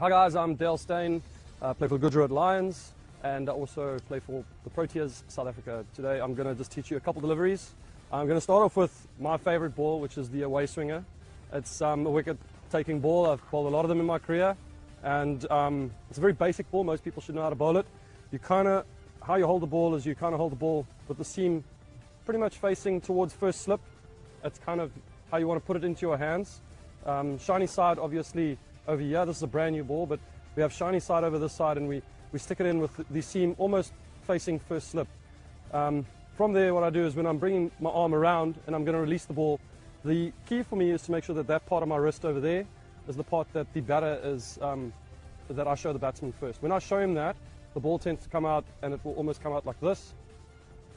Hi guys, I'm Dale Stayn, play for Gujarat Lions, and I also play for the Proteas South Africa. Today I'm going to just teach you a couple deliveries. I'm going to start off with my favorite ball, which is the away swinger. It's a wicket-taking ball. I've bowled a lot of them in my career, and it's a very basic ball. Most people should know how to bowl it. How you hold the ball is you kind of hold the ball with the seam pretty much facing towards first slip. That's kind of how you want to put it into your hands. Shiny side, obviously, over here. This is a brand new ball, but we have shiny side over this side, and we stick it in with the seam almost facing first slip. From there, what I do is when I'm bringing my arm around and I'm going to release the ball, the key for me is to make sure that that part of my wrist over there is the part that the batter is, that I show the batsman first. When I show him that, the ball tends to come out, and it will almost come out like this,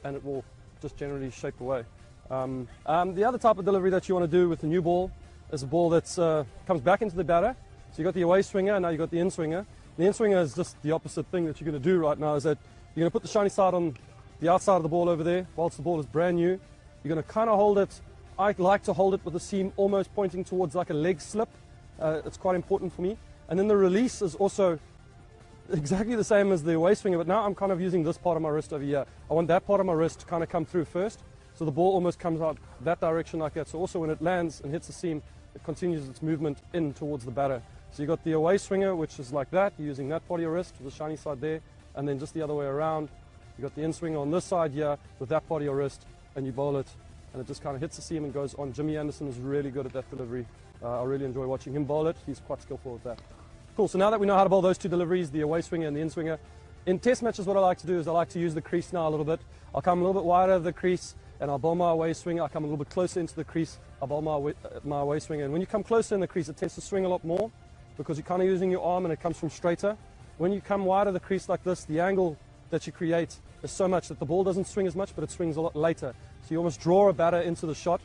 and it will just generally shape away. The other type of delivery that you want to do with the new ball is a ball that comes back into the batter. So you've got the away swinger, and now you've got the in swinger. The in swinger is just the opposite thing that you're going to do right now, is that you're going to put the shiny side on the outside of the ball over there, whilst the ball is brand new. You're going to kind of hold it. I like to hold it with the seam almost pointing towards like a leg slip. It's quite important for me. And then the release is also exactly the same as the away swinger, but now I'm kind of using this part of my wrist over here. I want that part of my wrist to kind of come through first, so the ball almost comes out that direction like that. So also when it lands and hits the seam, it continues its movement in towards the batter. So you've got the away swinger, which is like that. You're using that part of your wrist with the shiny side there, and then just the other way around. You've got the in swinger on this side here with that part of your wrist, and you bowl it, and it just kind of hits the seam and goes on. Jimmy Anderson is really good at that delivery. I really enjoy watching him bowl it. He's quite skillful with that. Cool, so now that we know how to bowl those two deliveries, the away swinger and the in swinger, in test matches what I like to do is I like to use the crease now a little bit. I'll come a little bit wider of the crease, and I'll bowl my away swinger. I'll come a little bit closer into the crease. I'll bowl my away swinger. And when you come closer in the crease, it tends to swing a lot more because you're kind of using your arm and it comes from straighter. When you come wider the crease like this, the angle that you create is so much that the ball doesn't swing as much, but it swings a lot later. So you almost draw a batter into the shot.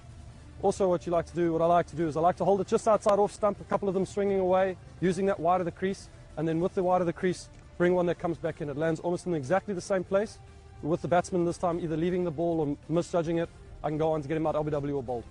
Also what I like to do is I like to hold it just outside off stump, a couple of them swinging away, using that wider the crease, and then with the wider the crease, bring one that comes back in. It lands almost in exactly the same place. With the batsman this time either leaving the ball or misjudging it, I can go on to get him out LBW or bowled.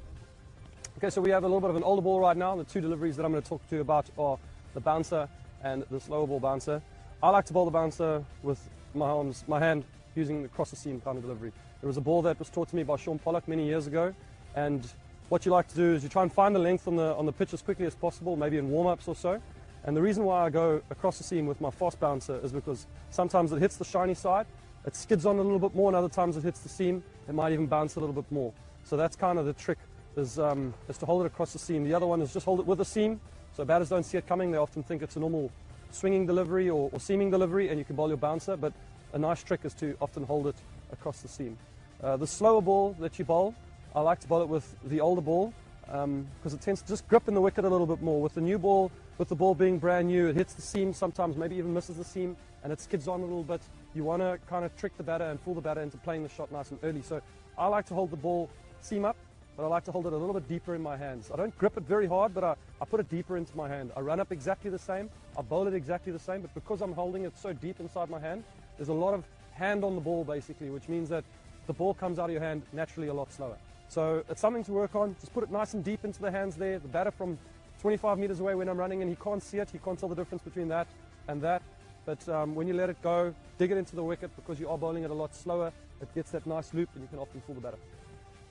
Okay, so we have a little bit of an older ball right now. The two deliveries that I'm going to talk to you about are the bouncer and the slower ball bouncer. I like to bowl the bouncer with my hand, using the cross the seam kind of delivery. There was a ball that was taught to me by Sean Pollock many years ago, and what you like to do is you try and find the length on the pitch as quickly as possible, maybe in warm-ups or so. And the reason why I go across the seam with my fast bouncer is because sometimes it hits the shiny side, it skids on a little bit more, and other times it hits the seam, it might even bounce a little bit more. So that's kind of the trick, is to hold it across the seam. The other one is just hold it with the seam, so batters don't see it coming. They often think it's a normal swinging delivery or seaming delivery, and you can bowl your bouncer, but a nice trick is to often hold it across the seam. The slower ball that you bowl, I like to bowl it with the older ball because it tends to just grip in the wicket a little bit more. With the new ball, with the ball being brand new, it hits the seam sometimes, maybe even misses the seam, and it skids on a little bit. You want to kind of trick the batter and fool the batter into playing the shot nice and early. So I like to hold the ball seam up, but I like to hold it a little bit deeper in my hands. I don't grip it very hard, but I put it deeper into my hand. I run up exactly the same, I bowl it exactly the same, but because I'm holding it so deep inside my hand, there's a lot of hand on the ball basically, which means that the ball comes out of your hand naturally a lot slower. So it's something to work on. Just put it nice and deep into the hands there. The batter from 25 meters away when I'm running, and he can't see it, he can't tell the difference between that and that. But when you let it go, dig it into the wicket, because you are bowling it a lot slower, it gets that nice loop and you can often fool the batter.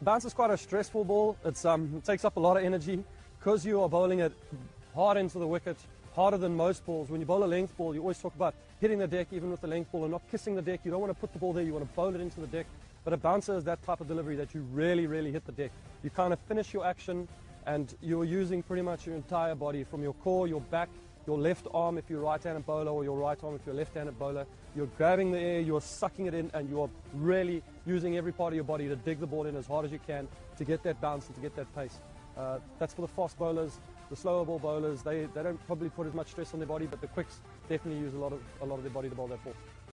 The bounce is quite a stressful ball. It takes up a lot of energy because you are bowling it hard into the wicket, harder than most balls. When you bowl a length ball, you always talk about hitting the deck even with the length ball and not kissing the deck. You don't want to put the ball there, you want to bowl it into the deck. But a bouncer is that type of delivery that you really, really hit the deck. You kind of finish your action, and you're using pretty much your entire body, from your core, your back, your left arm if you're a right-handed bowler, or your right arm if you're a left-handed bowler. You're grabbing the air, you're sucking it in, and you're really using every part of your body to dig the ball in as hard as you can to get that bounce and to get that pace. That's for the fast bowlers. The slower ball bowlers, they don't probably put as much stress on their body, but the quicks definitely use a lot of their body to bowl that ball.